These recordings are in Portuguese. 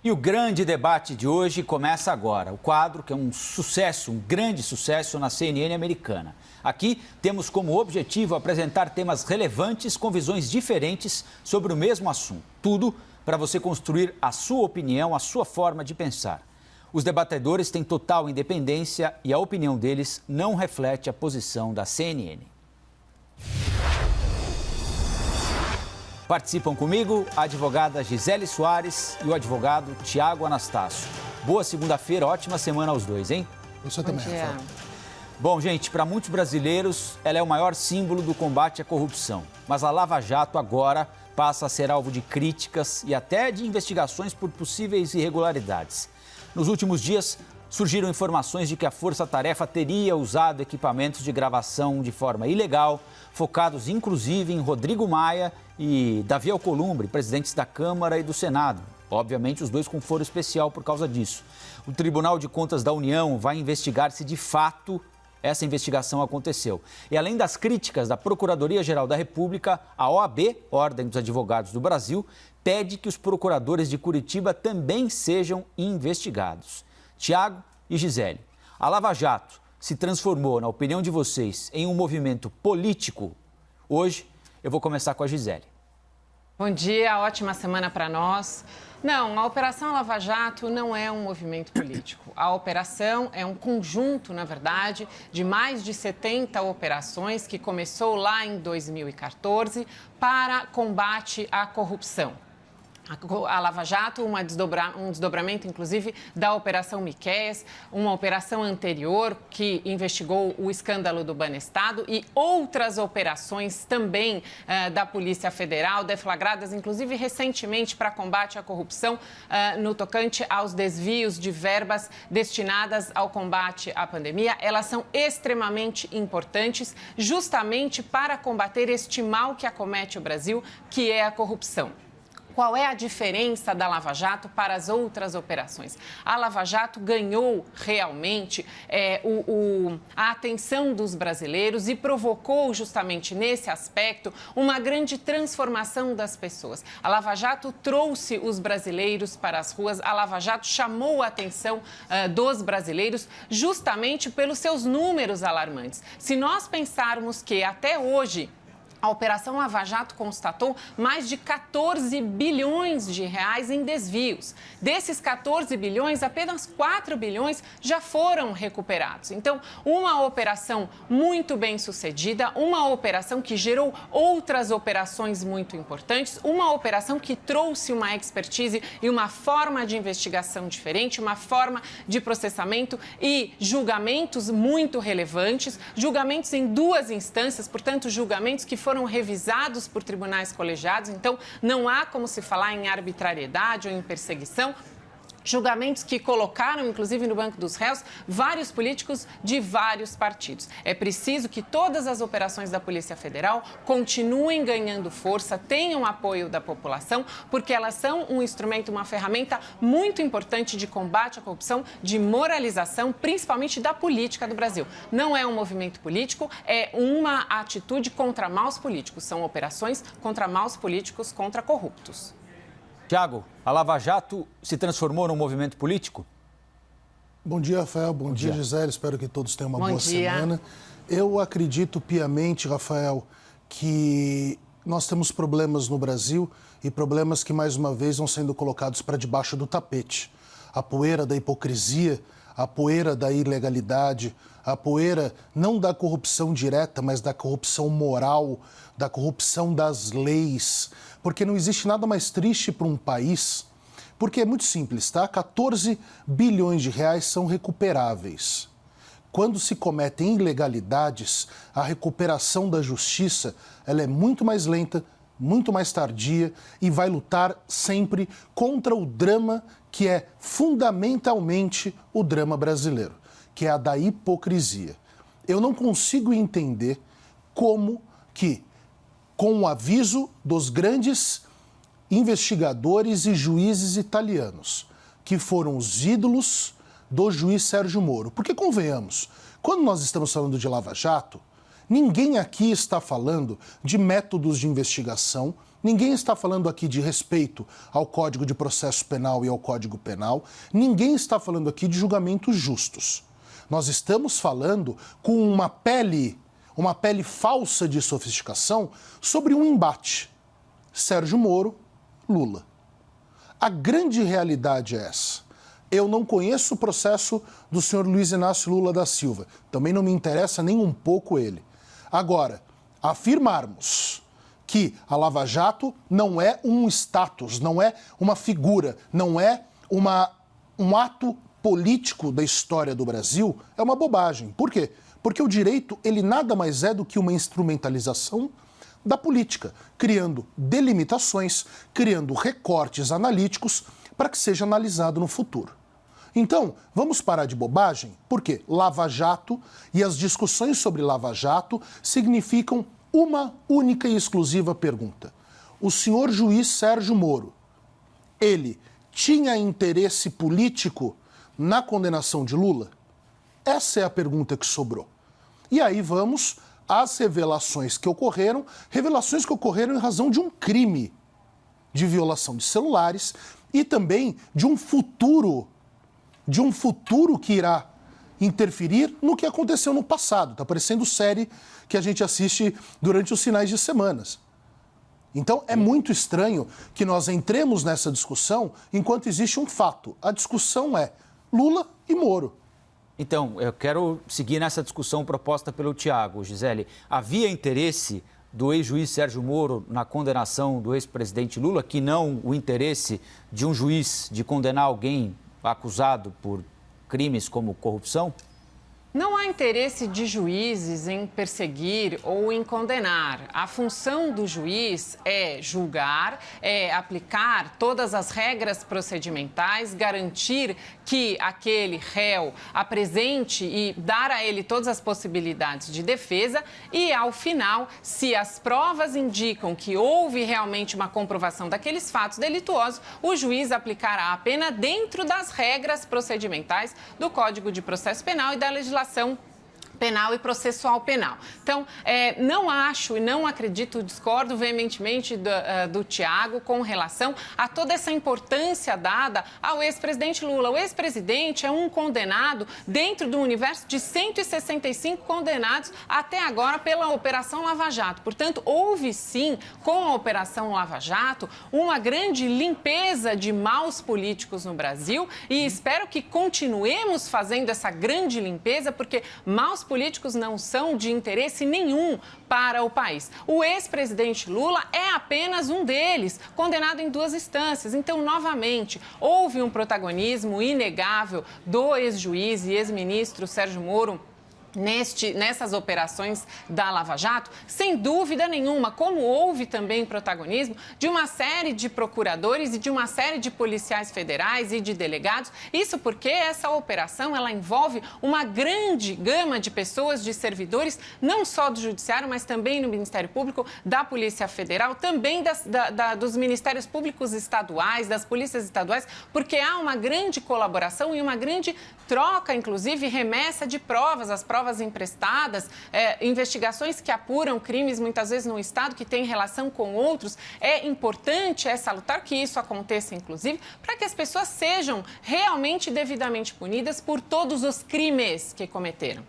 E o grande debate de hoje começa agora. O quadro que é um sucesso, um grande sucesso na CNN americana. Aqui temos como objetivo apresentar temas relevantes com visões diferentes sobre o mesmo assunto. Tudo para você construir a sua opinião, a sua forma de pensar. Os debatedores têm total independência e a opinião deles não reflete a posição da CNN. Participam comigo a advogada Gisele Soares e o advogado Tiago Anastácio. Boa segunda-feira, ótima semana aos dois, hein? Você também, Rafael. Bom, gente, para muitos brasileiros, ela é o maior símbolo do combate à corrupção. Mas a Lava Jato agora passa a ser alvo de críticas e até de investigações por possíveis irregularidades. Nos últimos dias, surgiram informações de que a Força Tarefa teria usado equipamentos de gravação de forma ilegal, focados inclusive em Rodrigo Maia e Davi Alcolumbre, presidentes da Câmara e do Senado. Obviamente, os dois com foro especial por causa disso. O Tribunal de Contas da União vai investigar se de fato essa investigação aconteceu. E além das críticas da Procuradoria-Geral da República, a OAB, Ordem dos Advogados do Brasil, pede que os procuradores de Curitiba também sejam investigados. Tiago e Gisele, a Lava Jato se transformou, na opinião de vocês, em um movimento político? Hoje, eu vou começar com a Gisele. Bom dia, ótima semana para nós. Não, a Operação Lava Jato não é um movimento político. A operação é um conjunto, na verdade, de mais de 70 operações que começou lá em 2014 para combate à corrupção. A Lava Jato, um desdobramento, inclusive, da Operação Miqueias, uma operação anterior que investigou o escândalo do Banestado e outras operações também da Polícia Federal, deflagradas, inclusive, recentemente para combate à corrupção no tocante aos desvios de verbas destinadas ao combate à pandemia. Elas são extremamente importantes justamente para combater este mal que acomete o Brasil, que é a corrupção. Qual é a diferença da Lava Jato para as outras operações? A Lava Jato ganhou realmente a atenção dos brasileiros e provocou justamente nesse aspecto uma grande transformação das pessoas. A Lava Jato trouxe os brasileiros para as ruas, a Lava Jato chamou a atenção dos brasileiros justamente pelos seus números alarmantes. Se nós pensarmos que até hoje a Operação Lava Jato constatou mais de 14 bilhões de reais em desvios. Desses 14 bilhões, apenas 4 bilhões já foram recuperados. Então, uma operação muito bem sucedida, uma operação que gerou outras operações muito importantes, uma operação que trouxe uma expertise e uma forma de investigação diferente, uma forma de processamento e julgamentos muito relevantes, julgamentos em 2 instâncias, portanto, julgamentos que foram revisados por tribunais colegiados, então não há como se falar em arbitrariedade ou em perseguição. Julgamentos que colocaram, inclusive no banco dos réus, vários políticos de vários partidos. É preciso que todas as operações da Polícia Federal continuem ganhando força, tenham apoio da população, porque elas são um instrumento, uma ferramenta muito importante de combate à corrupção, de moralização, principalmente da política do Brasil. Não é um movimento político, é uma atitude contra maus políticos. São operações contra maus políticos, contra corruptos. Tiago, a Lava Jato se transformou num movimento político? Bom dia, Rafael. Bom dia, Gisele. Espero que todos tenham uma boa dia. semana. Eu acredito piamente, Rafael, que nós temos problemas no Brasil e problemas que, mais uma vez, vão sendo colocados para debaixo do tapete. A poeira da hipocrisia, a poeira da ilegalidade, a poeira não da corrupção direta, mas da corrupção moral, da corrupção das leis. Porque não existe nada mais triste para um país, porque é muito simples, tá? 14 bilhões de reais são recuperáveis. Quando se cometem ilegalidades, a recuperação da justiça ela é muito mais lenta, muito mais tardia e vai lutar sempre contra o drama que é fundamentalmente o drama brasileiro, que é a da hipocrisia. Eu não consigo entender como que, com o aviso dos grandes investigadores e juízes italianos, que foram os ídolos do juiz Sérgio Moro. Porque, convenhamos, quando nós estamos falando de Lava Jato, ninguém aqui está falando de métodos de investigação Ninguém está falando aqui de respeito ao Código de Processo Penal e ao Código Penal. Ninguém está falando aqui de julgamentos justos. Nós estamos falando com uma pele falsa de sofisticação sobre um embate. Sérgio Moro, Lula. A grande realidade é essa. Eu não conheço o processo do senhor Luiz Inácio Lula da Silva. Também não me interessa nem um pouco ele. Agora, afirmarmos que a Lava Jato não é um status, não é uma figura, não é um ato político da história do Brasil, é uma bobagem. Por quê? Porque o direito, ele nada mais é do que uma instrumentalização da política, criando delimitações, criando recortes analíticos para que seja analisado no futuro. Então, vamos parar de bobagem, porque Lava Jato e as discussões sobre Lava Jato significam uma única e exclusiva pergunta. O senhor juiz Sérgio Moro, ele tinha interesse político na condenação de Lula? Essa é a pergunta que sobrou. E aí vamos às revelações que ocorreram em razão de um crime de violação de celulares e também de um futuro que irá interferir no que aconteceu no passado. Está parecendo série que a gente assiste durante os finais de semanas. Então, é muito estranho que nós entremos nessa discussão enquanto existe um fato. A discussão é Lula e Moro. Então, eu quero seguir nessa discussão proposta pelo Tiago. Gisele, havia interesse do ex-juiz Sérgio Moro na condenação do ex-presidente Lula, que não o interesse de um juiz de condenar alguém acusado por crimes como corrupção? Não há interesse de juízes em perseguir ou em condenar. A função do juiz é julgar, é aplicar todas as regras procedimentais, garantir que aquele réu apresente e dar a ele todas as possibilidades de defesa e, ao final, se as provas indicam que houve realmente uma comprovação daqueles fatos delituosos, o juiz aplicará a pena dentro das regras procedimentais do Código de Processo Penal e da legislação penal e processual penal. Então, não acho e não acredito, discordo veementemente do Tiago com relação a toda essa importância dada ao ex-presidente Lula. O ex-presidente é um condenado dentro do universo de 165 condenados até agora pela Operação Lava Jato. Portanto, houve sim, com a Operação Lava Jato, uma grande limpeza de maus políticos no Brasil e espero que continuemos fazendo essa grande limpeza, porque maus políticos não são de interesse nenhum para o país. O ex-presidente Lula é apenas um deles, condenado em 2 instâncias. Então, novamente, houve um protagonismo inegável do ex-juiz e ex-ministro Sérgio Moro nessas operações da Lava Jato, sem dúvida nenhuma, como houve também protagonismo de uma série de procuradores e de uma série de policiais federais e de delegados. Isso porque essa operação ela envolve uma grande gama de pessoas, de servidores, não só do Judiciário, mas também no Ministério Público, da Polícia Federal, também dos Ministérios Públicos estaduais, das polícias estaduais, porque há uma grande colaboração e uma grande troca, inclusive, remessa de provas, as provas emprestadas, investigações que apuram crimes, muitas vezes no Estado, que tem relação com outros. É importante, é salutar que isso aconteça, inclusive, para que as pessoas sejam realmente devidamente punidas por todos os crimes que cometeram.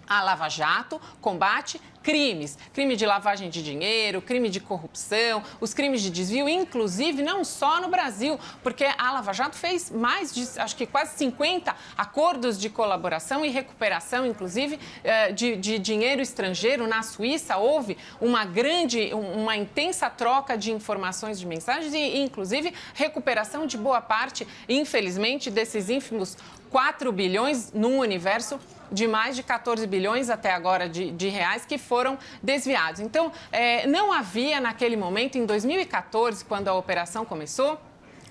A Lava Jato combate crimes, crime de lavagem de dinheiro, crime de corrupção, os crimes de desvio, inclusive não só no Brasil, porque a Lava Jato fez mais de, acho que quase 50 acordos de colaboração e recuperação, inclusive, de dinheiro estrangeiro. Na Suíça houve uma intensa troca de informações, de mensagens e, inclusive, recuperação de boa parte, infelizmente, desses ínfimos 4 bilhões num universo de mais de 14 bilhões até agora de reais que foram desviados. Então, não havia naquele momento, em 2014, quando a operação começou,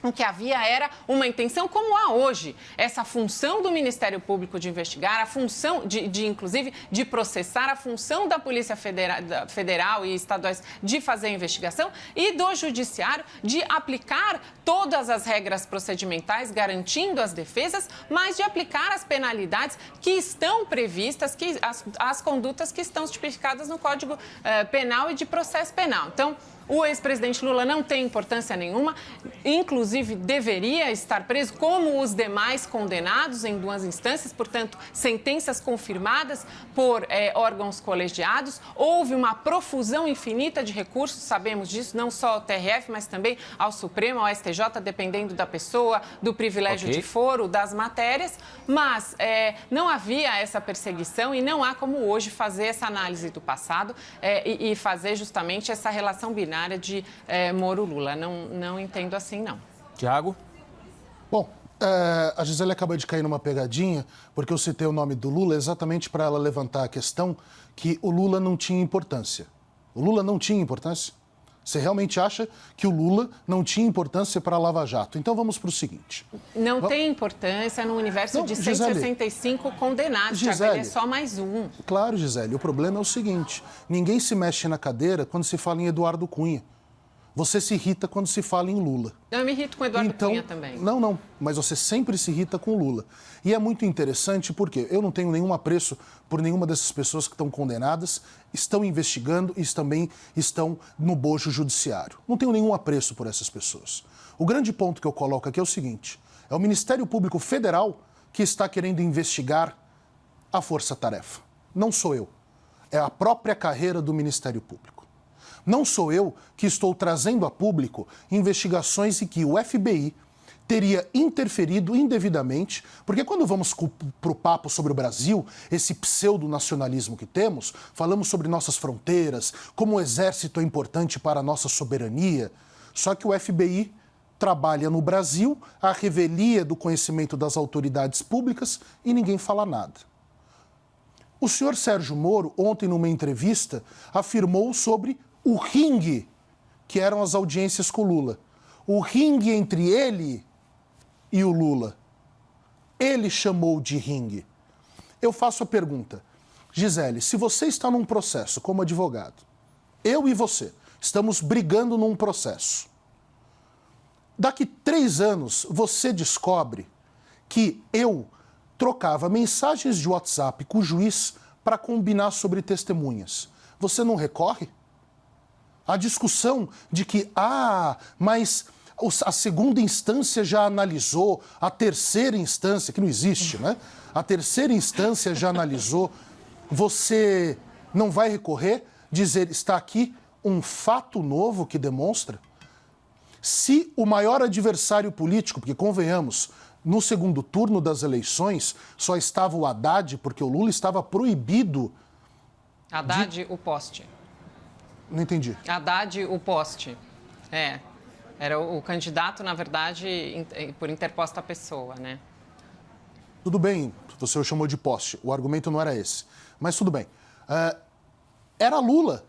o que havia era uma intenção, como há hoje, essa função do Ministério Público de investigar, a função inclusive, de processar, a função da Polícia Federal e estaduais de fazer a investigação e do Judiciário de aplicar todas as regras procedimentais, garantindo as defesas, mas de aplicar as penalidades que estão previstas, as condutas que estão tipificadas no Código Penal e de Processo Penal. Então, O ex-presidente Lula não tem importância nenhuma, inclusive deveria estar preso, como os demais condenados em 2 instâncias, portanto, sentenças confirmadas por órgãos colegiados. Houve uma profusão infinita de recursos, sabemos disso, não só ao TRF, mas também ao Supremo, ao STJ, dependendo da pessoa, do privilégio de foro, das matérias, mas não havia essa perseguição e não há como hoje fazer essa análise do passado e fazer justamente essa relação binária de Moro-Lula. Não entendo assim, não. Tiago? Bom, a Gisele acabou de cair numa pegadinha, porque eu citei o nome do Lula exatamente para ela levantar a questão que o Lula não tinha importância. O Lula não tinha importância? Você realmente acha que o Lula não tinha importância para a Lava Jato? Então vamos para o seguinte. Não tem importância no universo de 165 condenados, Tiago, ele é só mais um. Claro, Gisele, o problema é o seguinte, ninguém se mexe na cadeira quando se fala em Eduardo Cunha. Você se irrita quando se fala em Lula. Eu me irrito com o Eduardo Cunha também. Não, mas você sempre se irrita com o Lula. E é muito interessante porque eu não tenho nenhum apreço por nenhuma dessas pessoas que estão condenadas, estão investigando e também estão no bojo judiciário. Não tenho nenhum apreço por essas pessoas. O grande ponto que eu coloco aqui é o seguinte, é o Ministério Público Federal que está querendo investigar a força-tarefa. Não sou eu. É a própria carreira do Ministério Público. Não sou eu que estou trazendo a público investigações em que o FBI teria interferido indevidamente, porque quando vamos para o papo sobre o Brasil, esse pseudo-nacionalismo que temos, falamos sobre nossas fronteiras, como o exército é importante para a nossa soberania, só que o FBI trabalha no Brasil, à revelia do conhecimento das autoridades públicas e ninguém fala nada. O senhor Sérgio Moro, ontem numa entrevista, afirmou sobre o ringue que eram as audiências com o Lula. O ringue entre ele e o Lula. Ele chamou de ringue. Eu faço a pergunta. Gisele, se você está num processo como advogado, eu e você estamos brigando num processo. Daqui 3 anos, você descobre que eu trocava mensagens de WhatsApp com o juiz para combinar sobre testemunhas. Você não recorre? A discussão de que, mas a segunda instância já analisou, a terceira instância, que não existe, né? A terceira instância já analisou, você não vai recorrer, dizer, está aqui um fato novo que demonstra? Se o maior adversário político, porque convenhamos, no segundo turno das eleições, só estava o Haddad, porque o Lula estava proibido... Haddad, o poste. Não entendi. Haddad, o poste. Era o candidato, na verdade, por interposta pessoa, né? Tudo bem, você o chamou de poste. O argumento não era esse. Mas tudo bem. Era Lula.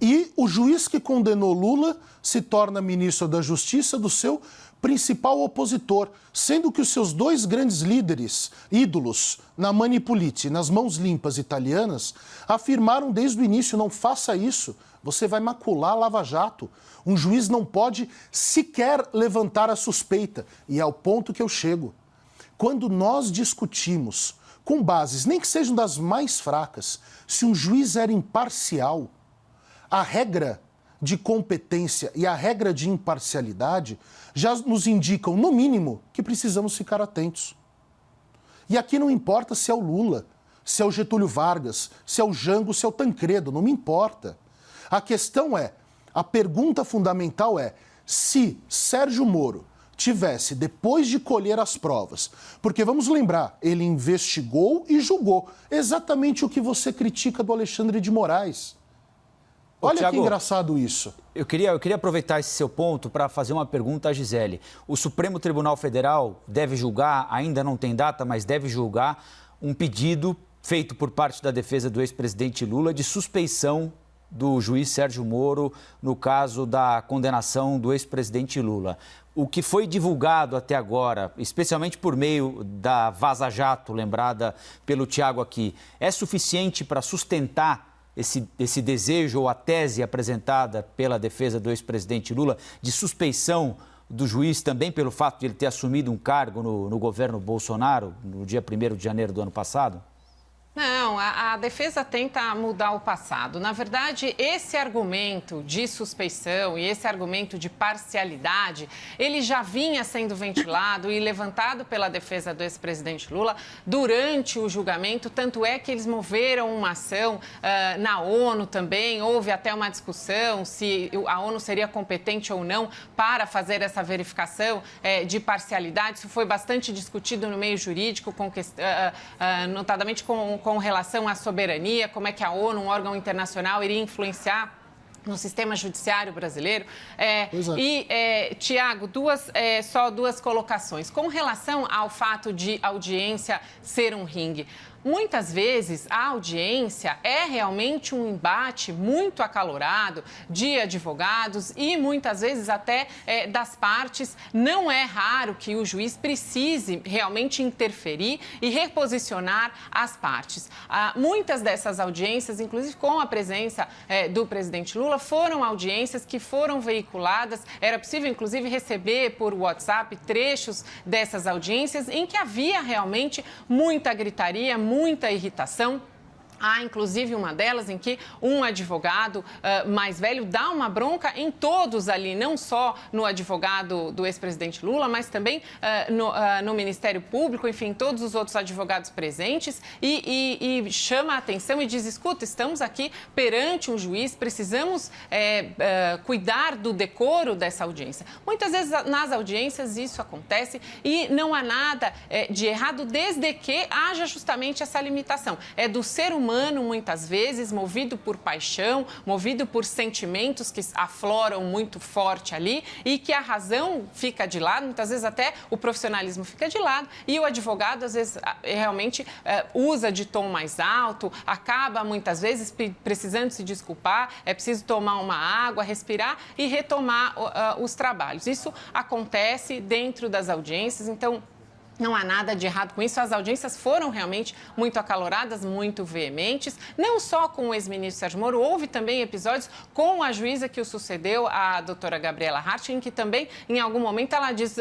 E o juiz que condenou Lula se torna ministro da Justiça do seu principal opositor, sendo que os seus 2 grandes líderes, ídolos, na Manipulite, nas mãos limpas italianas, afirmaram desde o início, não faça isso, você vai macular a Lava Jato. Um juiz não pode sequer levantar a suspeita. E é ao ponto que eu chego. Quando nós discutimos, com bases, nem que sejam das mais fracas, se um juiz era imparcial, a regra de competência e a regra de imparcialidade já nos indicam, no mínimo, que precisamos ficar atentos. E aqui não importa se é o Lula, se é o Getúlio Vargas, se é o Jango, se é o Tancredo, não me importa. A questão é, a pergunta fundamental é, se Sérgio Moro tivesse, depois de colher as provas, porque vamos lembrar, ele investigou e julgou exatamente o que você critica do Alexandre de Moraes. Olha, Thiago, que engraçado isso. Eu queria aproveitar esse seu ponto para fazer uma pergunta à Gisele. O Supremo Tribunal Federal deve julgar, ainda não tem data, mas deve julgar um pedido feito por parte da defesa do ex-presidente Lula de suspeição do juiz Sérgio Moro no caso da condenação do ex-presidente Lula. O que foi divulgado até agora, especialmente por meio da Vaza Jato, lembrada pelo Tiago aqui, é suficiente para sustentar esse desejo ou a tese apresentada pela defesa do ex-presidente Lula de suspeição do juiz também pelo fato de ele ter assumido um cargo no governo Bolsonaro no dia 1º de janeiro do ano passado? Não, a defesa tenta mudar o passado. Na verdade, esse argumento de suspeição e esse argumento de parcialidade, ele já vinha sendo ventilado e levantado pela defesa do ex-presidente Lula durante o julgamento. Tanto é que eles moveram uma ação na ONU também. Houve até uma discussão se a ONU seria competente ou não para fazer essa verificação de parcialidade. Isso foi bastante discutido no meio jurídico, notadamente com relação à soberania, como é que a ONU, um órgão internacional, iria influenciar no sistema judiciário brasileiro. Tiago, só duas colocações. Com relação ao fato de audiência ser um ringue, muitas vezes a audiência é realmente um embate muito acalorado de advogados e muitas vezes até das partes. Não é raro que o juiz precise realmente interferir e reposicionar as partes. Muitas dessas audiências, inclusive com a presença do presidente Lula, foram audiências que foram veiculadas. Era possível, inclusive, receber por WhatsApp trechos dessas audiências em que havia realmente muita gritaria, muita irritação. Há, inclusive, uma delas em que um advogado mais velho dá uma bronca em todos ali, não só no advogado do ex-presidente Lula, mas também no Ministério Público, enfim, todos os outros advogados presentes, e chama a atenção e diz: escuta, estamos aqui perante um juiz, precisamos cuidar do decoro dessa audiência. Muitas vezes nas audiências isso acontece e não há nada de errado, desde que haja justamente essa limitação. É do ser humano, muitas vezes, movido por paixão, movido por sentimentos que afloram muito forte ali e que a razão fica de lado, muitas vezes até o profissionalismo fica de lado e o advogado, às vezes, realmente usa de tom mais alto, acaba, muitas vezes, precisando se desculpar, é preciso tomar uma água, respirar e retomar os trabalhos. Isso acontece dentro das audiências, então não há nada de errado com isso. As audiências foram realmente muito acaloradas, muito veementes, não só com o ex-ministro Sérgio Moro, houve também episódios com a juíza que o sucedeu, a doutora Gabriela Hartwig, em que também, em algum momento, ela diz: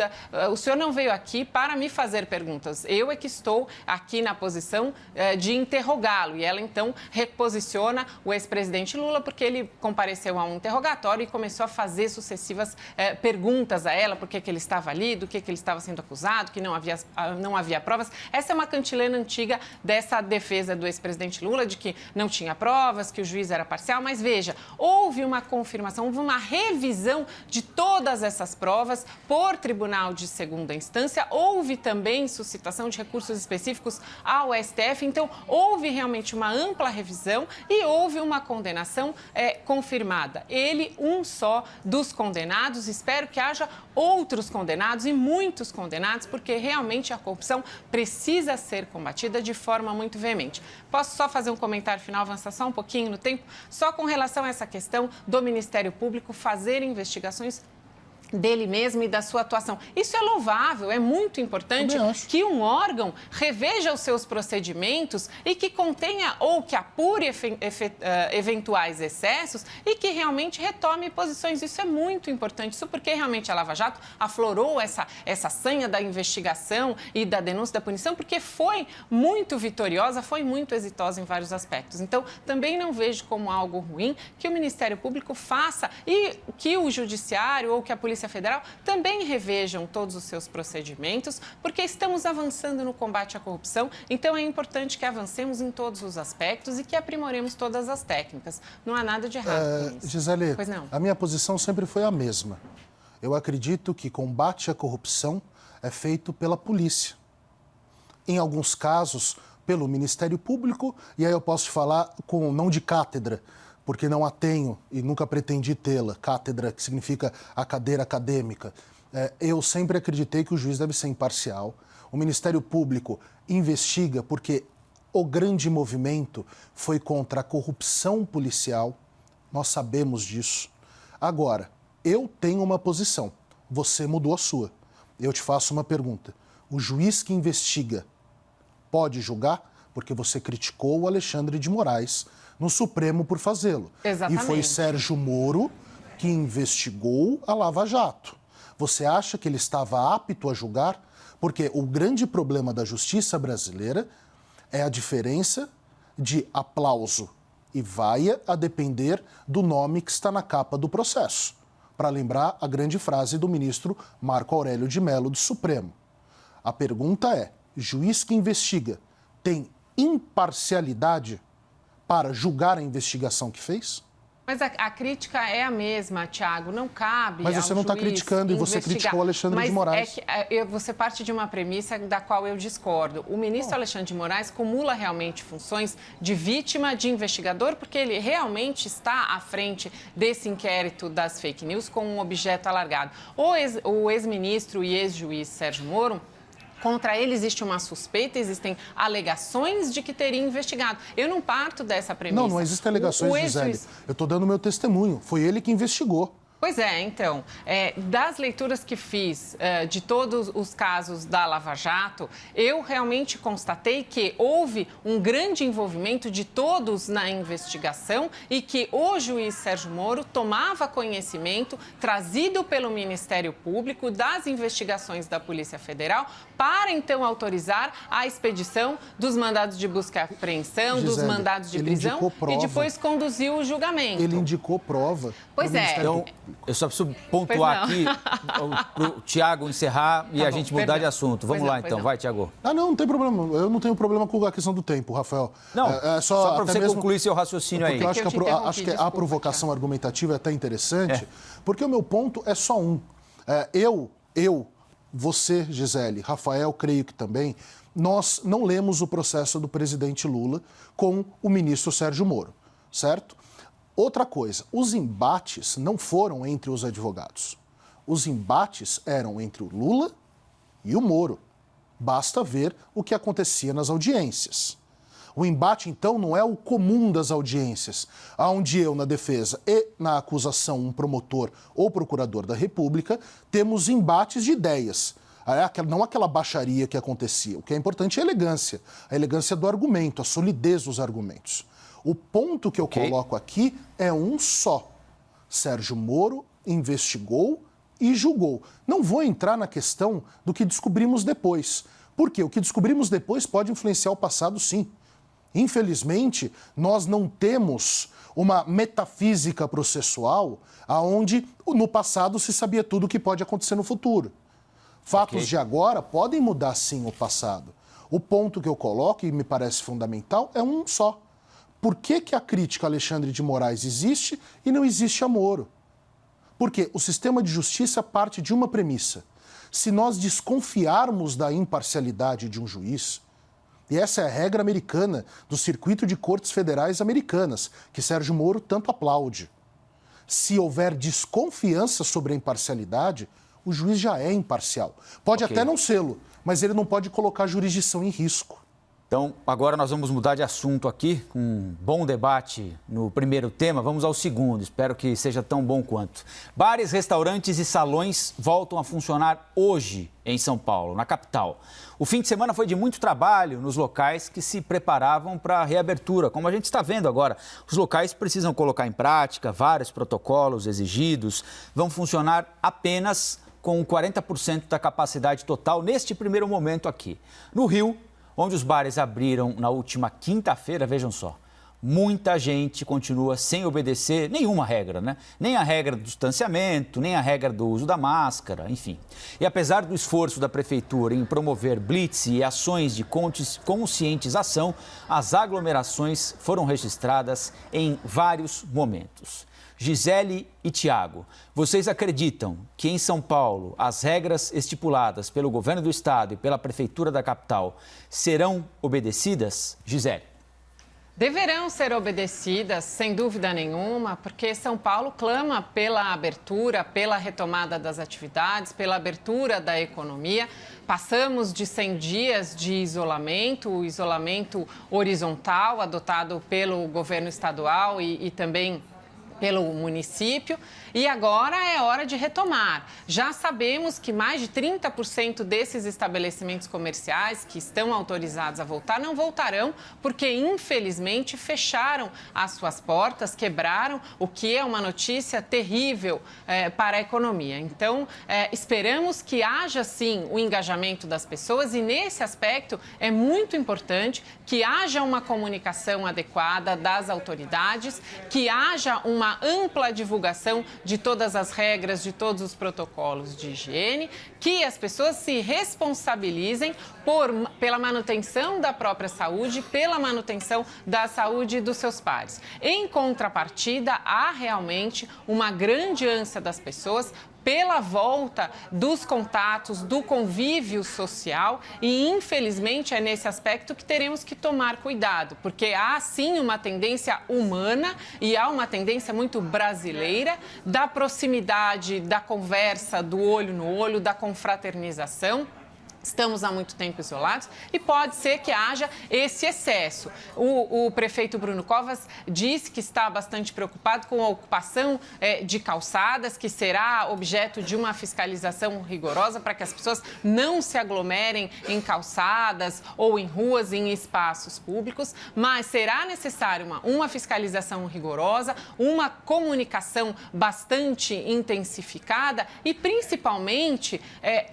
o senhor não veio aqui para me fazer perguntas, eu é que estou aqui na posição de interrogá-lo. E ela, então, reposiciona o ex-presidente Lula, porque ele compareceu a um interrogatório e começou a fazer sucessivas perguntas a ela, por que ele estava ali, do que ele estava sendo acusado, que não havia provas. Essa é uma cantilena antiga dessa defesa do ex-presidente Lula, de que não tinha provas, que o juiz era parcial. Mas veja, houve uma confirmação, houve uma revisão de todas essas provas por tribunal de segunda instância. Houve também suscitação de recursos específicos ao STF. Então, houve realmente uma ampla revisão e houve uma condenação confirmada. Ele, um só dos condenados. Espero que haja outros condenados e muitos condenados, porque realmente a corrupção precisa ser combatida de forma muito veemente. Posso só fazer um comentário final, avançar só um pouquinho no tempo? Só com relação a essa questão do Ministério Público fazer investigações dele mesmo e da sua atuação. Isso é louvável, é muito importante que um órgão reveja os seus procedimentos e que contenha ou que apure eventuais excessos e que realmente retome posições. Isso é muito importante, isso porque realmente a Lava Jato aflorou essa sanha da investigação e da denúncia da punição, porque foi muito vitoriosa, foi muito exitosa em vários aspectos. Então, também não vejo como algo ruim que o Ministério Público faça e que o Judiciário ou que a Polícia Federal também revejam todos os seus procedimentos, porque estamos avançando no combate à corrupção, então é importante que avancemos em todos os aspectos e que aprimoremos todas as técnicas. Não há nada de errado com isso. Gisele, pois não. A minha posição sempre foi a mesma. Eu acredito que combate à corrupção é feito pela polícia. Em alguns casos, pelo Ministério Público, e aí eu posso falar não de cátedra, porque não a tenho e nunca pretendi tê-la, cátedra, que significa a cadeira acadêmica. Eu sempre acreditei que o juiz deve ser imparcial. O Ministério Público investiga porque o grande movimento foi contra a corrupção policial, nós sabemos disso. Agora, eu tenho uma posição, você mudou a sua. Eu te faço uma pergunta. O juiz que investiga pode julgar? Porque você criticou o Alexandre de Moraes no Supremo por fazê-lo. Exatamente. E foi Sérgio Moro que investigou a Lava Jato. Você acha que ele estava apto a julgar? Porque o grande problema da justiça brasileira é a diferença de aplauso e vai a depender do nome que está na capa do processo. Para lembrar a grande frase do ministro Marco Aurélio de Mello do Supremo. A pergunta é, juiz que investiga tem imparcialidade para julgar a investigação que fez? Mas a crítica é a mesma, Tiago, não cabe. Mas você não está criticando e você criticou o Alexandre de Moraes. Você parte de uma premissa da qual eu discordo. O ministro Alexandre de Moraes cumula realmente funções de vítima, de investigador, porque ele realmente está à frente desse inquérito das fake news com um objeto alargado. O ex-ministro e ex-juiz Sérgio Moro, contra ele existe uma suspeita, existem alegações de que teria investigado. Eu não parto dessa premissa. Não existem alegações, Gisele. Eu estou dando meu testemunho. Foi ele que investigou. Pois é, então, das leituras que fiz de todos os casos da Lava Jato, eu realmente constatei que houve um grande envolvimento de todos na investigação e que o juiz Sérgio Moro tomava conhecimento, trazido pelo Ministério Público, das investigações da Polícia Federal, para então autorizar a expedição dos mandados de busca e apreensão, Gisele, dos mandados de prisão e depois conduziu o julgamento. Ele indicou prova. Pois é. Então, eu só preciso pontuar aqui para o Tiago encerrar e a gente mudar de assunto. Vamos lá, então. Vai, Tiago. Não tem problema. Eu não tenho problema com a questão do tempo, Rafael. Não, só para você concluir seu raciocínio aí. Eu acho que a provocação argumentativa é até interessante, porque o meu ponto é só um. Você, Gisele, Rafael, creio que também, nós não lemos o processo do presidente Lula com o ministro Sérgio Moro, certo? Outra coisa, os embates não foram entre os advogados. Os embates eram entre o Lula e o Moro. Basta ver o que acontecia nas audiências. O embate, então, não é o comum das audiências, onde eu, na defesa e na acusação, um promotor ou procurador da República, temos embates de ideias. Não aquela baixaria que acontecia. O que é importante é a elegância do argumento, a solidez dos argumentos. O ponto que eu coloco aqui é um só. Sérgio Moro investigou e julgou. Não vou entrar na questão do que descobrimos depois. Porque o que descobrimos depois pode influenciar o passado, sim. Infelizmente, nós não temos uma metafísica processual onde no passado se sabia tudo o que pode acontecer no futuro. Fatos de agora podem mudar, sim, o passado. O ponto que eu coloco, e me parece fundamental, é um só. Por que a crítica a Alexandre de Moraes existe e não existe a Moro? Porque o sistema de justiça parte de uma premissa. Se nós desconfiarmos da imparcialidade de um juiz, e essa é a regra americana do circuito de cortes federais americanas, que Sérgio Moro tanto aplaude. Se houver desconfiança sobre a imparcialidade, o juiz já é imparcial. Pode até não sê-lo, mas ele não pode colocar a jurisdição em risco. Então, agora nós vamos mudar de assunto aqui, com um bom debate no primeiro tema. Vamos ao segundo, espero que seja tão bom quanto. Bares, restaurantes e salões voltam a funcionar hoje em São Paulo, na capital. O fim de semana foi de muito trabalho nos locais que se preparavam para a reabertura, como a gente está vendo agora. Os locais precisam colocar em prática vários protocolos exigidos, vão funcionar apenas com 40% da capacidade total neste primeiro momento aqui. No Rio, onde os bares abriram na última quinta-feira, vejam só, muita gente continua sem obedecer nenhuma regra, né? Nem a regra do distanciamento, nem a regra do uso da máscara, enfim. E apesar do esforço da prefeitura em promover blitz e ações de conscientização, as aglomerações foram registradas em vários momentos. Gisele e Tiago, vocês acreditam que em São Paulo as regras estipuladas pelo governo do estado e pela prefeitura da capital serão obedecidas? Gisele. Deverão ser obedecidas, sem dúvida nenhuma, porque São Paulo clama pela abertura, pela retomada das atividades, pela abertura da economia. Passamos de 100 dias de isolamento, o isolamento horizontal adotado pelo governo estadual e também pelo município, e agora é hora de retomar. Já sabemos que mais de 30% desses estabelecimentos comerciais que estão autorizados a voltar não voltarão porque, infelizmente, fecharam as suas portas, quebraram, o que é uma notícia terrível para a economia. Então, esperamos que haja, sim, o engajamento das pessoas e, nesse aspecto, é muito importante que haja uma comunicação adequada das autoridades, que haja uma ampla divulgação de todas as regras, de todos os protocolos de higiene, que as pessoas se responsabilizem pela manutenção da própria saúde, pela manutenção da saúde dos seus pares. Em contrapartida, há realmente uma grande ânsia das pessoas pela volta dos contatos, do convívio social e, infelizmente, é nesse aspecto que teremos que tomar cuidado, porque há, sim, uma tendência humana e há uma tendência muito brasileira da proximidade, da conversa, do olho no olho, da confraternização. Estamos há muito tempo isolados e pode ser que haja esse excesso. O prefeito Bruno Covas disse que está bastante preocupado com a ocupação de calçadas, que será objeto de uma fiscalização rigorosa para que as pessoas não se aglomerem em calçadas ou em ruas, em espaços públicos, mas será necessário uma fiscalização rigorosa, uma comunicação bastante intensificada e, principalmente,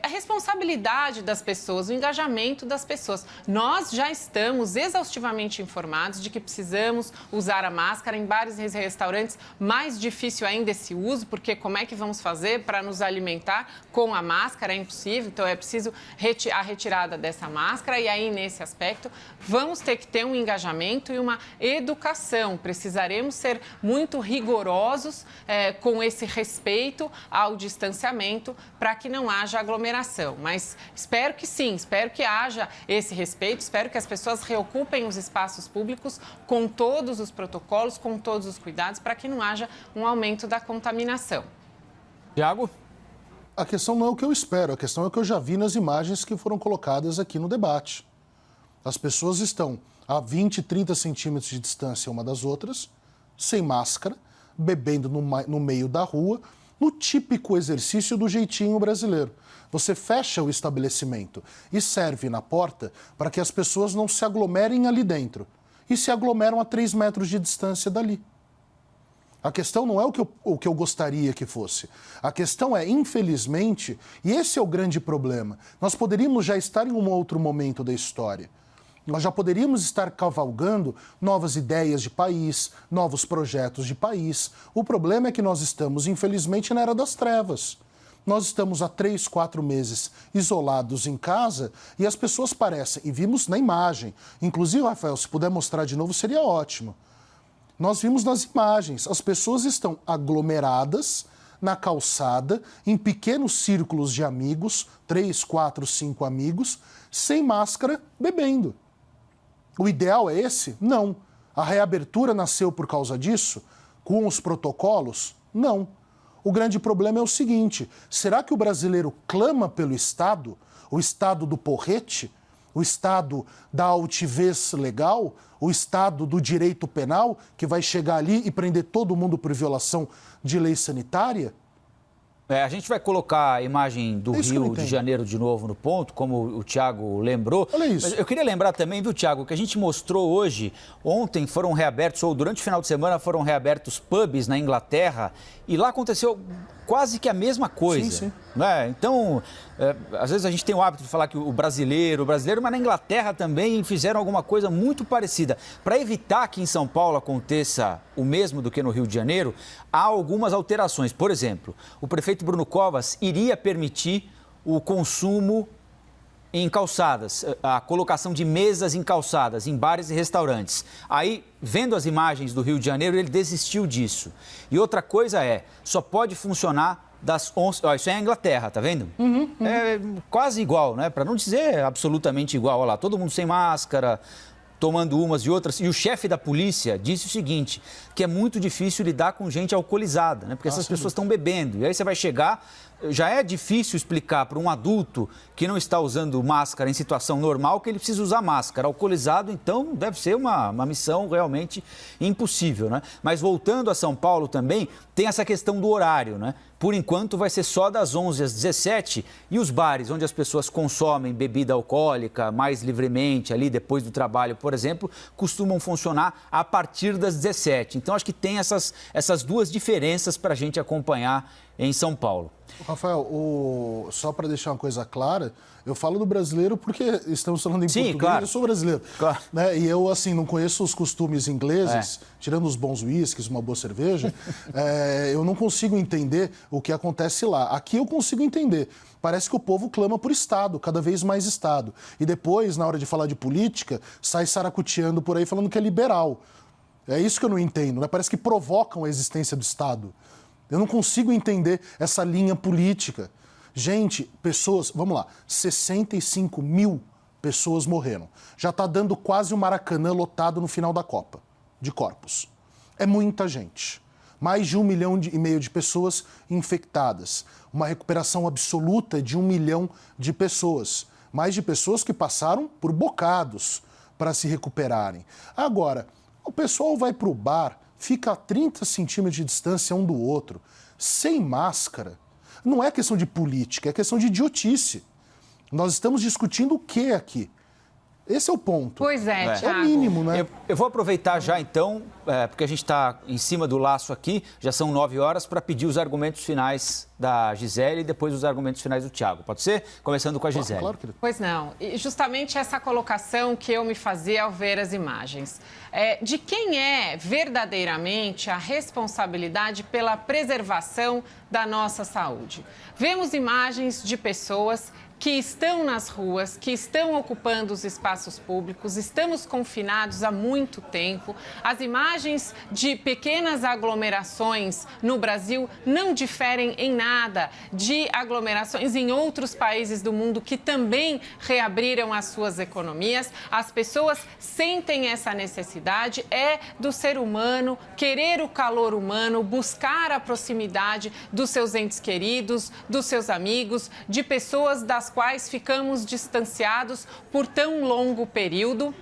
a responsabilidade das pessoas, o engajamento das pessoas. Nós já estamos exaustivamente informados de que precisamos usar a máscara em bares e restaurantes. Mais difícil ainda esse uso, porque como é que vamos fazer para nos alimentar com a máscara? É impossível, então é preciso a retirada dessa máscara e aí, nesse aspecto, vamos ter que ter um engajamento e uma educação. Precisaremos ser muito rigorosos com esse respeito ao distanciamento para que não haja aglomeração. Mas espero que sim, espero que haja esse respeito, espero que as pessoas reocupem os espaços públicos com todos os protocolos, com todos os cuidados, para que não haja um aumento da contaminação. Tiago? A questão não é o que eu espero, a questão é o que eu já vi nas imagens que foram colocadas aqui no debate. As pessoas estão a 20, 30 centímetros de distância uma das outras, sem máscara, bebendo no meio da rua, no típico exercício do jeitinho brasileiro. Você fecha o estabelecimento e serve na porta para que as pessoas não se aglomerem ali dentro. E se aglomeram a 3 metros de distância dali. A questão não é o que eu gostaria que fosse. A questão é, infelizmente, e esse é o grande problema, nós poderíamos já estar em um outro momento da história. Nós já poderíamos estar cavalgando novas ideias de país, novos projetos de país. O problema é que nós estamos, infelizmente, na era das trevas. Nós estamos há 3, 4 meses isolados em casa e as pessoas parecem, e vimos na imagem, inclusive, Rafael, se puder mostrar de novo, seria ótimo. Nós vimos nas imagens, as pessoas estão aglomeradas na calçada, em pequenos círculos de amigos, 3, 4, 5 amigos, sem máscara, bebendo. O ideal é esse? Não. A reabertura nasceu por causa disso? Com os protocolos? Não. O grande problema é o seguinte, será que o brasileiro clama pelo Estado, o Estado do porrete, o Estado da altivez legal, o Estado do direito penal, que vai chegar ali e prender todo mundo por violação de lei sanitária? A gente vai colocar a imagem do Rio de Janeiro de novo no ponto, como o Tiago lembrou. Olha isso. Mas eu queria lembrar também, viu, Tiago, que a gente mostrou hoje, ontem foram reabertos, ou durante o final de semana foram reabertos pubs na Inglaterra, e lá aconteceu quase que a mesma coisa. Sim. Né? Então, às vezes a gente tem o hábito de falar que o brasileiro, mas na Inglaterra também fizeram alguma coisa muito parecida. Para evitar que em São Paulo aconteça o mesmo do que no Rio de Janeiro, há algumas alterações. Por exemplo, o prefeito Bruno Covas iria permitir o consumo em calçadas, a colocação de mesas em calçadas, em bares e restaurantes. Aí, vendo as imagens do Rio de Janeiro, ele desistiu disso. E outra coisa só pode funcionar das 11... isso é a Inglaterra, tá vendo? É quase igual, né? Para não dizer absolutamente igual. Olha lá, todo mundo sem máscara, tomando umas e outras. E o chefe da polícia disse o seguinte, que é muito difícil lidar com gente alcoolizada, né? Porque essas pessoas estão bebendo. E aí você vai chegar já é difícil explicar para um adulto que não está usando máscara em situação normal que ele precisa usar máscara. Alcoolizado, então, deve ser uma missão realmente impossível, né? Mas voltando a São Paulo também, tem essa questão do horário, né? Por enquanto vai ser só das 11 às 17 e os bares onde as pessoas consomem bebida alcoólica mais livremente ali depois do trabalho, por exemplo, costumam funcionar a partir das 17. Então acho que tem essas duas diferenças para a gente acompanhar em São Paulo. Rafael, só para deixar uma coisa clara, eu falo do brasileiro porque estamos falando em português, claro. Eu sou brasileiro. Claro. Né? E eu, assim, não conheço os costumes ingleses, tirando os bons uísques, uma boa cerveja, eu não consigo entender o que acontece lá. Aqui eu consigo entender. Parece que o povo clama por Estado, cada vez mais Estado. E depois, na hora de falar de política, sai saracuteando por aí falando que é liberal. É isso que eu não entendo, né? Parece que provocam a existência do Estado. Eu não consigo entender essa linha política. Gente, pessoas, vamos lá, 65 mil pessoas morreram. Já está dando quase o Maracanã lotado no final da Copa de Corpos. É muita gente. Mais de 1,5 milhão de pessoas infectadas. Uma recuperação absoluta de 1 milhão de pessoas. Mais de pessoas que passaram por bocados para se recuperarem. Agora, o pessoal vai para o bar, fica a 30 centímetros de distância um do outro, sem máscara. Não é questão de política, é questão de idiotice. Nós estamos discutindo o que aqui? Esse é o ponto. Pois é, Thiago. É o mínimo, né? Eu vou aproveitar já então, porque a gente está em cima do laço aqui, já são 9 horas, para pedir os argumentos finais da Gisele e depois os argumentos finais do Thiago. Pode ser? Começando com a Gisele. Claro, querido. Pois não. E justamente essa colocação que eu me fazia ao ver as imagens. De quem é verdadeiramente a responsabilidade pela preservação da nossa saúde? Vemos imagens de pessoas que estão nas ruas, que estão ocupando os espaços públicos, estamos confinados há muito tempo. As imagens de pequenas aglomerações no Brasil não diferem em nada de aglomerações em outros países do mundo que também reabriram as suas economias. As pessoas sentem essa necessidade, é do ser humano querer o calor humano, buscar a proximidade dos seus entes queridos, dos seus amigos, de pessoas das quais ficamos distanciados por tão longo período.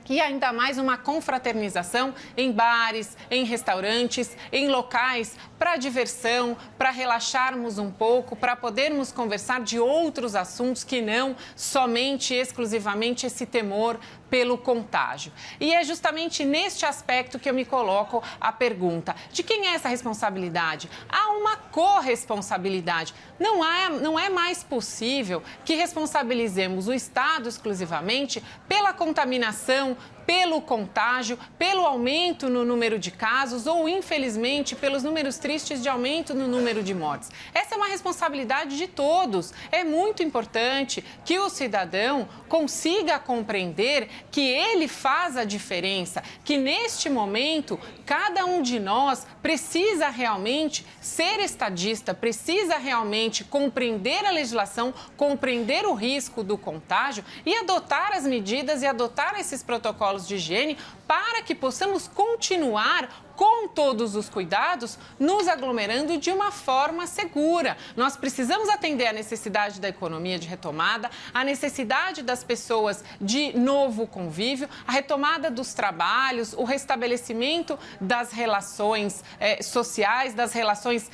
E ainda mais uma confraternização em bares, em restaurantes, em locais para diversão, para relaxarmos um pouco, para podermos conversar de outros assuntos que não somente, exclusivamente esse temor pelo contágio. E é justamente neste aspecto que eu me coloco a pergunta: de quem é essa responsabilidade? Há uma corresponsabilidade. Não é mais possível que responsabilizemos o Estado exclusivamente pela contaminação, pelo contágio, pelo aumento no número de casos ou, infelizmente, pelos números tristes de aumento no número de mortes. Essa é uma responsabilidade de todos. É muito importante que o cidadão consiga compreender que ele faz a diferença, que neste momento cada um de nós precisa realmente ser estadista, precisa realmente compreender a legislação, compreender o risco do contágio e adotar as medidas e adotar esses protocolos de higiene para que possamos continuar com todos os cuidados, nos aglomerando de uma forma segura. Nós precisamos atender a necessidade da economia de retomada, a necessidade das pessoas de novo convívio, a retomada dos trabalhos, o restabelecimento das relações sociais, das relações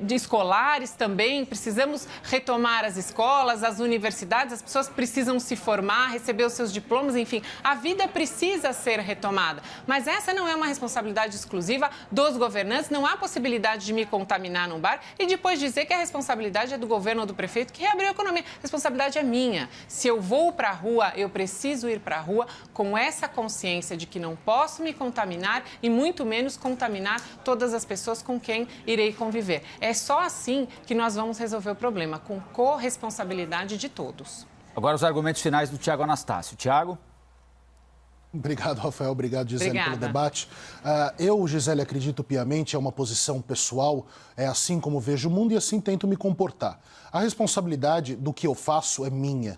escolares também. Precisamos retomar as escolas, as universidades, as pessoas precisam se formar, receber os seus diplomas, enfim, a vida precisa ser retomada. Mas essa não é uma responsabilidade exclusiva dos governantes, não há possibilidade de me contaminar num bar e depois dizer que a responsabilidade é do governo ou do prefeito que reabriu a economia. A responsabilidade é minha. Se eu vou para a rua, eu preciso ir para a rua com essa consciência de que não posso me contaminar e muito menos contaminar todas as pessoas com quem irei conviver. É só assim que nós vamos resolver o problema, com corresponsabilidade de todos. Agora os argumentos finais do Thiago Anastácio. Thiago? Obrigado, Rafael. Obrigado, Gisele, Obrigada. pelo debate. Eu, Gisele, acredito piamente, é uma posição pessoal, é assim como vejo o mundo e assim tento me comportar. A responsabilidade do que eu faço é minha.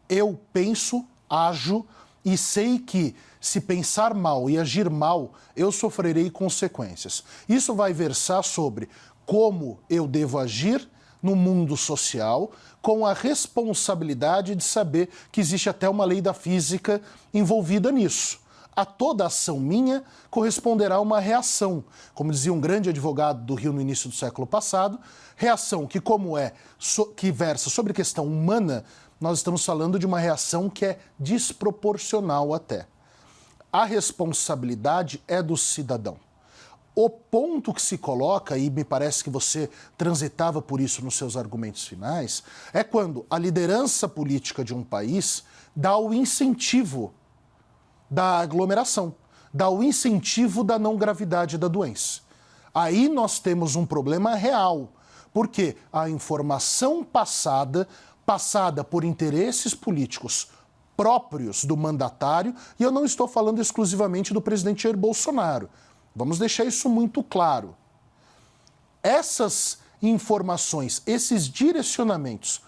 Eu penso, ajo e sei que, se pensar mal e agir mal, eu sofrerei consequências. Isso vai versar sobre como eu devo agir no mundo social com a responsabilidade de saber que existe até uma lei da física envolvida nisso. A toda ação minha corresponderá uma reação. Como dizia um grande advogado do Rio no início do século passado, reação que, que versa sobre questão humana, nós estamos falando de uma reação que é desproporcional até. A responsabilidade é do cidadão. O ponto que se coloca, e me parece que você transitava por isso nos seus argumentos finais, é quando a liderança política de um país dá o incentivo da aglomeração, dá o incentivo da não gravidade da doença. Aí nós temos um problema real, porque a informação passada por interesses políticos próprios do mandatário, e eu não estou falando exclusivamente do presidente Jair Bolsonaro. Vamos deixar isso muito claro. Essas informações, esses direcionamentos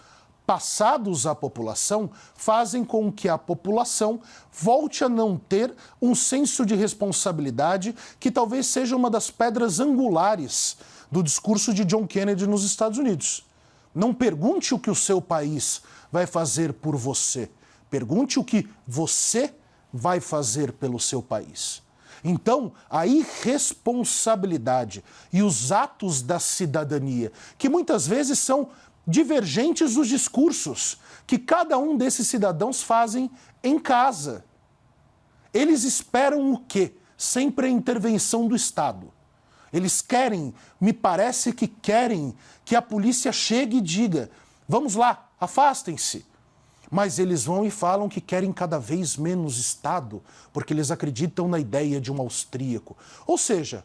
passados à população fazem com que a população volte a não ter um senso de responsabilidade que talvez seja uma das pedras angulares do discurso de John Kennedy nos Estados Unidos. Não pergunte o que o seu país vai fazer por você. Pergunte o que você vai fazer pelo seu país. Então, a irresponsabilidade e os atos da cidadania, que muitas vezes são divergentes dos discursos que cada um desses cidadãos fazem em casa. Eles esperam o quê? Sempre a intervenção do Estado. Eles querem, me parece que querem, que a polícia chegue e diga: vamos lá, afastem-se. Mas eles vão e falam que querem cada vez menos Estado, porque eles acreditam na ideia de um austríaco. Ou seja,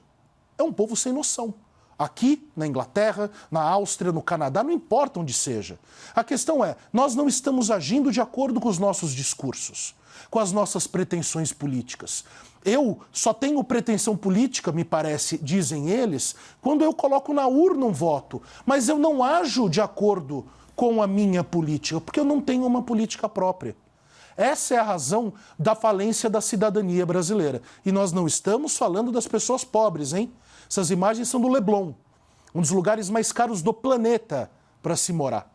é um povo sem noção. Aqui, na Inglaterra, na Áustria, no Canadá, não importa onde seja. A questão é, nós não estamos agindo de acordo com os nossos discursos, com as nossas pretensões políticas. Eu só tenho pretensão política, me parece, dizem eles, quando eu coloco na urna um voto, mas eu não ajo de acordo com a minha política, porque eu não tenho uma política própria. Essa é a razão da falência da cidadania brasileira. E nós não estamos falando das pessoas pobres, hein? Essas imagens são do Leblon, um dos lugares mais caros do planeta para se morar.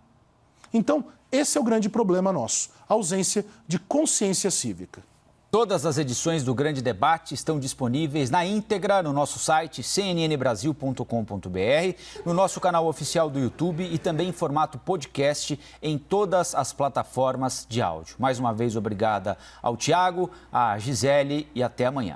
Então, esse é o grande problema nosso, a ausência de consciência cívica. Todas as edições do Grande Debate estão disponíveis na íntegra no nosso site cnnbrasil.com.br, no nosso canal oficial do YouTube e também em formato podcast em todas as plataformas de áudio. Mais uma vez, obrigada ao Tiago, à Gisele e até amanhã.